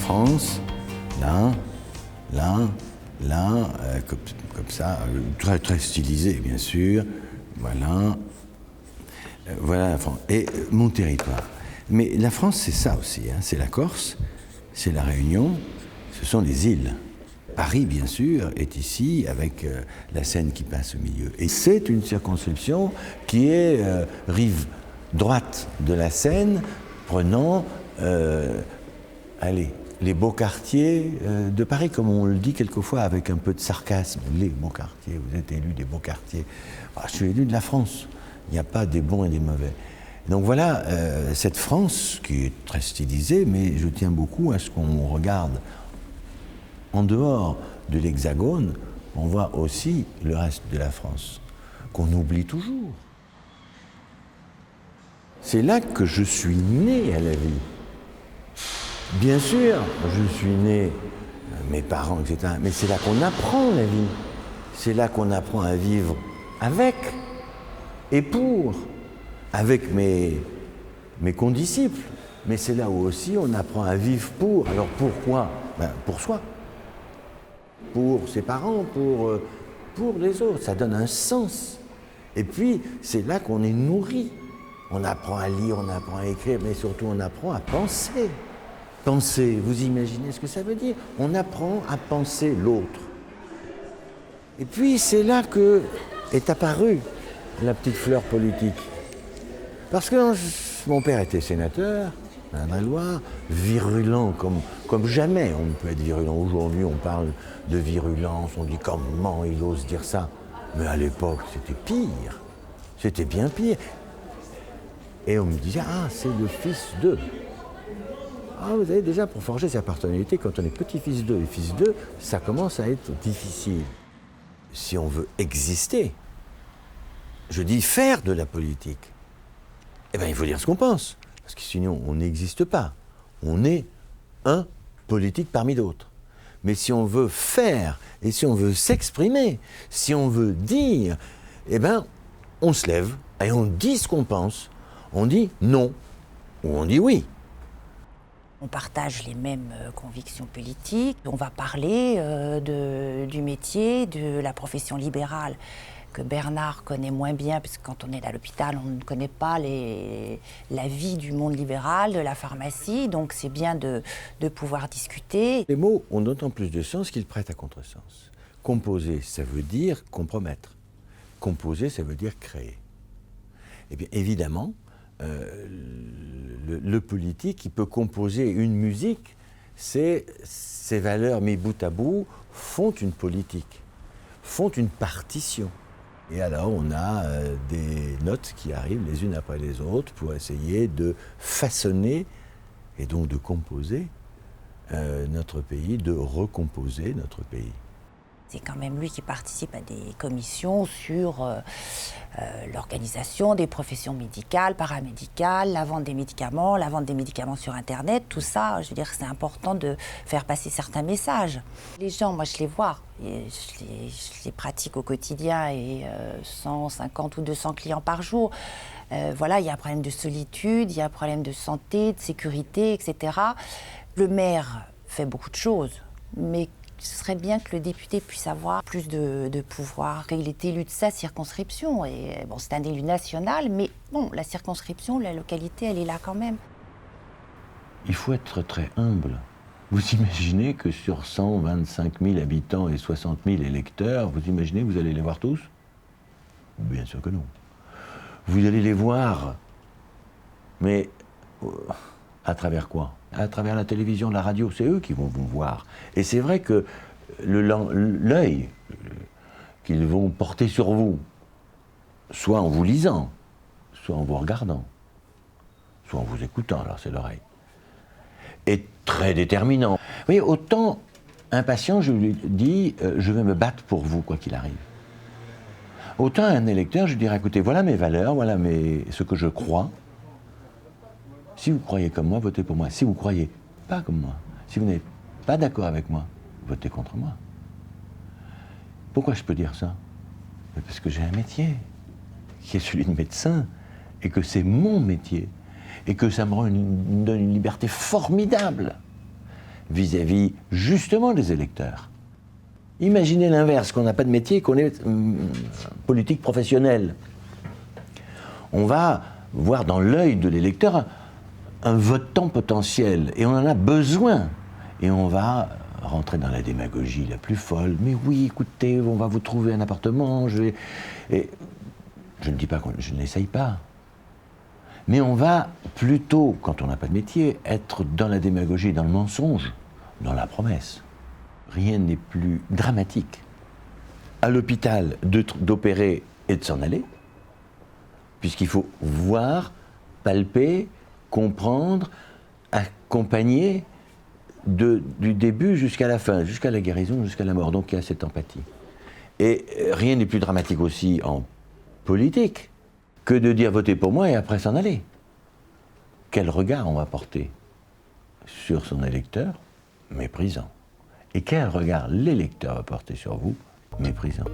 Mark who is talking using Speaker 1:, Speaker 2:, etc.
Speaker 1: France, là, comme ça, très, très stylisé, bien sûr. Voilà. Voilà la France. Et mon territoire. Mais la France, c'est ça aussi. Hein. C'est la Corse, c'est la Réunion, ce sont les îles. Paris, bien sûr, est ici avec la Seine qui passe au milieu. Et c'est une circonscription qui est rive droite de la Seine, prenant les beaux quartiers de Paris, comme on le dit quelquefois avec un peu de sarcasme. Les beaux quartiers, vous êtes élu des beaux quartiers. Je suis élu de la France. Il n'y a pas des bons et des mauvais. Donc voilà, cette France qui est très stylisée, mais je tiens beaucoup à ce qu'on regarde en dehors de l'Hexagone, on voit aussi le reste de la France, qu'on oublie toujours. C'est là que je suis né à la vie. Bien sûr, je suis né, mes parents, etc., mais c'est là qu'on apprend la vie. C'est là qu'on apprend à vivre avec et pour, avec mes condisciples. Mais c'est là où aussi on apprend à vivre pour. Alors pourquoi ? Pour soi. Pour ses parents, pour les autres. Ça donne un sens. Et puis, c'est là qu'on est nourri. On apprend à lire, on apprend à écrire, mais surtout on apprend à penser. Penser, vous imaginez ce que ça veut dire ? On apprend à penser l'autre. Et puis, c'est là que est apparue la petite fleur politique. Parce que mon père était sénateur, un Indre-et-Loire, virulent comme jamais on ne peut être virulent. Aujourd'hui, on parle de virulence, on dit comment il ose dire ça. Mais à l'époque, c'était pire. C'était bien pire. Et on me disait, c'est le fils d'eux. Vous savez, déjà, pour forger sa personnalité, quand on est petit-fils d'eux et fils d'eux, ça commence à être difficile. Si on veut exister, je dis faire de la politique, il faut dire ce qu'on pense. Parce que sinon, on n'existe pas. On est un politique parmi d'autres. Mais si on veut faire, et si on veut s'exprimer, si on veut dire, on se lève et on dit ce qu'on pense. On dit non, ou on dit oui.
Speaker 2: On partage les mêmes convictions politiques. On va parler du métier, de la profession libérale que Bernard connaît moins bien, parce que quand on est à l'hôpital, on ne connaît pas la vie du monde libéral, de la pharmacie, donc c'est bien de pouvoir discuter.
Speaker 1: Les mots ont d'autant plus de sens qu'ils prêtent à contresens. Composer, ça veut dire compromettre. Composer, ça veut dire créer. Eh bien, évidemment, le politique, il peut composer une musique, ces valeurs mis bout à bout font une politique, font une partition. Et alors on a des notes qui arrivent les unes après les autres pour essayer de façonner et donc de composer notre pays, de recomposer notre pays.
Speaker 2: C'est quand même lui qui participe à des commissions sur l'organisation des professions médicales, paramédicales, la vente des médicaments sur Internet, tout ça, je veux dire, c'est important de faire passer certains messages. Les gens, moi je les vois, je les pratique au quotidien et 150 ou 200 clients par jour. Voilà, il y a un problème de solitude, il y a un problème de santé, de sécurité, etc. Le maire fait beaucoup de choses, mais ce serait bien que le député puisse avoir plus de pouvoir. Il est élu de sa circonscription, et bon, c'est un élu national, mais bon, la circonscription, la localité, elle est là quand même.
Speaker 1: Il faut être très humble. Vous imaginez que sur 125 000 habitants et 60 000 électeurs, vous imaginez que vous allez les voir tous ? Bien sûr que non. Vous allez les voir, mais à travers quoi ? À travers la télévision, la radio, c'est eux qui vont vous voir. Et c'est vrai que l'œil qu'ils vont porter sur vous, soit en vous lisant, soit en vous regardant, soit en vous écoutant, alors c'est l'oreille, est très déterminant. Vous voyez, autant impatient, je lui dis, je vais me battre pour vous, quoi qu'il arrive. Autant un électeur, je lui dirais, écoutez, voilà mes valeurs, voilà ce que je crois. Si vous croyez comme moi, votez pour moi. Si vous ne croyez pas comme moi, si vous n'êtes pas d'accord avec moi, votez contre moi. Pourquoi je peux dire ça ? Parce que j'ai un métier, qui est celui de médecin, et que c'est mon métier, et que ça me donne une liberté formidable. vis-à-vis justement des électeurs. Imaginez l'inverse, qu'on n'a pas de métier, qu'on est politique professionnelle. On va voir dans l'œil de l'électeur un votant potentiel, et on en a besoin. Et on va rentrer dans la démagogie la plus folle. Mais oui, écoutez, on va vous trouver un appartement, Et je ne dis pas je n'essaye pas. Mais on va plutôt, quand on n'a pas de métier, être dans la démagogie, dans le mensonge, dans la promesse. Rien n'est plus dramatique à l'hôpital d'opérer et de s'en aller, puisqu'il faut voir, palper, comprendre, accompagner du début jusqu'à la fin, jusqu'à la guérison, jusqu'à la mort. Donc il y a cette empathie. Et rien n'est plus dramatique aussi en politique que de dire votez pour moi et après s'en aller. Quel regard on va porter sur son électeur? Méprisant. Et quel regard l'électeur va porter sur vous? Méprisant.